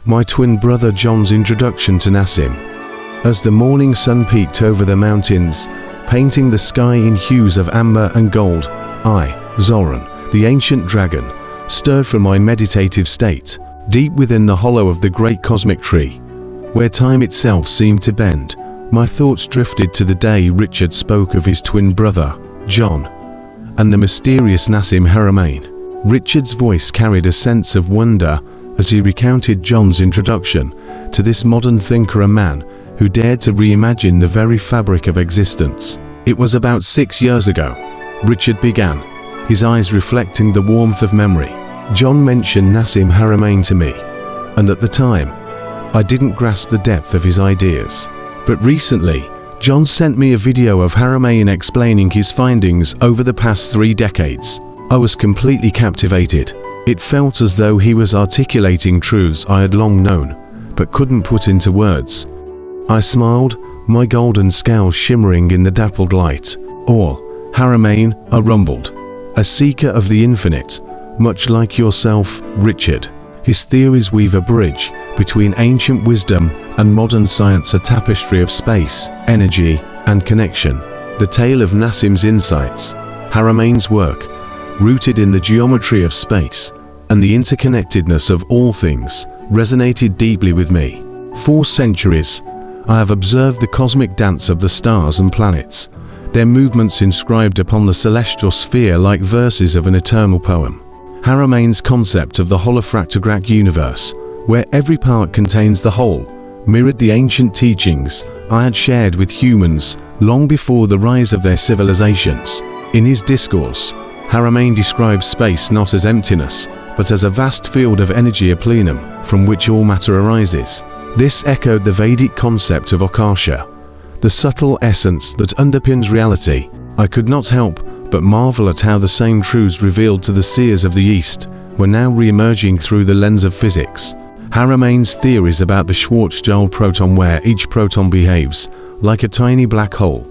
my twin brother John's introduction to Nassim. As the morning sun peeked over the mountains, painting the sky in hues of amber and gold, I, Zoran, the ancient dragon, stirred from my meditative state, deep within the hollow of the great cosmic tree, where time itself seemed to bend. My thoughts drifted to the day Richard spoke of his twin brother, John, and the mysterious Nassim Haramein. Richard's voice carried a sense of wonder as he recounted John's introduction to this modern thinker, a man who dared to reimagine the very fabric of existence. It was about 6 years ago, Richard began, his eyes reflecting the warmth of memory. John mentioned Nassim Haramein to me, and at the time, I didn't grasp the depth of his ideas. But recently, John sent me a video of Haramein explaining his findings over the past 3 decades. I was completely captivated. It felt as though he was articulating truths I had long known, but couldn't put into words. I smiled, my golden scales shimmering in the dappled light. "Or, Haramein," I rumbled, "a seeker of the infinite, much like yourself, Richard. His theories weave a bridge between ancient wisdom and modern science, a tapestry of space, energy, and connection." The tale of Nassim's insights, Haramein's work, rooted in the geometry of space and the interconnectedness of all things, resonated deeply with me. For centuries, I have observed the cosmic dance of the stars and planets, their movements inscribed upon the celestial sphere like verses of an eternal poem. Haramein's concept of the holofractographic universe, where every part contains the whole, mirrored the ancient teachings I had shared with humans long before the rise of their civilizations. In his discourse, Haramein describes space not as emptiness, but as a vast field of energy, a plenum, from which all matter arises. This echoed the Vedic concept of Akasha, the subtle essence that underpins reality. I could not help but marvel at how the same truths revealed to the seers of the East were now re-emerging through the lens of physics. Haramein's theories about the Schwarzschild proton, where each proton behaves like a tiny black hole,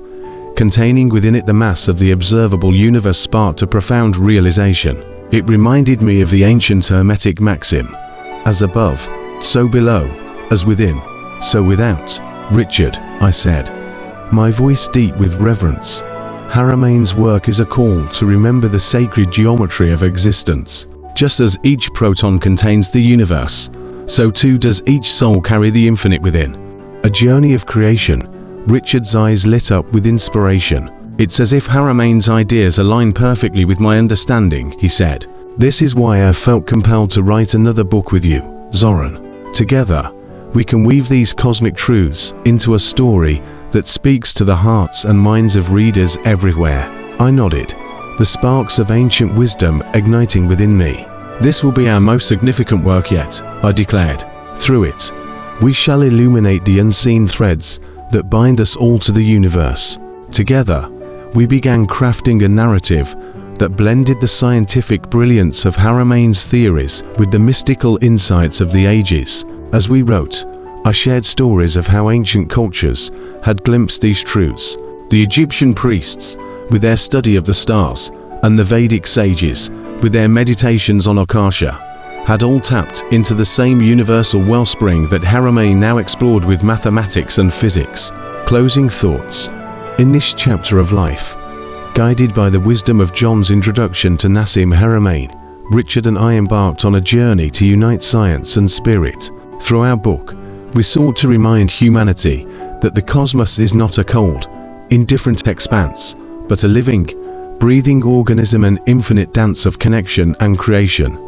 containing within it the mass of the observable universe, sparked a profound realization. It reminded me of the ancient Hermetic maxim, "As above, so below, as within, so without." "Richard," I said, my voice deep with reverence, "Haramein's work is a call to remember the sacred geometry of existence. Just as each proton contains the universe, so too does each soul carry the infinite within. A journey of creation." Richard's eyes lit up with inspiration. "It's as if Haramein's ideas align perfectly with my understanding," he said. "This is why I felt compelled to write another book with you, Zoran. Together, we can weave these cosmic truths into a story that speaks to the hearts and minds of readers everywhere." I nodded, the sparks of ancient wisdom igniting within me. "This will be our most significant work yet," I declared. "Through it, we shall illuminate the unseen threads that bind us all to the universe." Together, we began crafting a narrative that blended the scientific brilliance of Haramein's theories with the mystical insights of the ages. As we wrote, I shared stories of how ancient cultures had glimpsed these truths. The Egyptian priests, with their study of the stars, and the Vedic sages, with their meditations on Akasha, had all tapped into the same universal wellspring that Haramein now explored with mathematics and physics. Closing thoughts. In this chapter of life, guided by the wisdom of John's introduction to Nassim Haramein, Richard and I embarked on a journey to unite science and spirit. Through our book, we sought to remind humanity that the cosmos is not a cold, indifferent expanse, but a living, breathing organism, an infinite dance of connection and creation.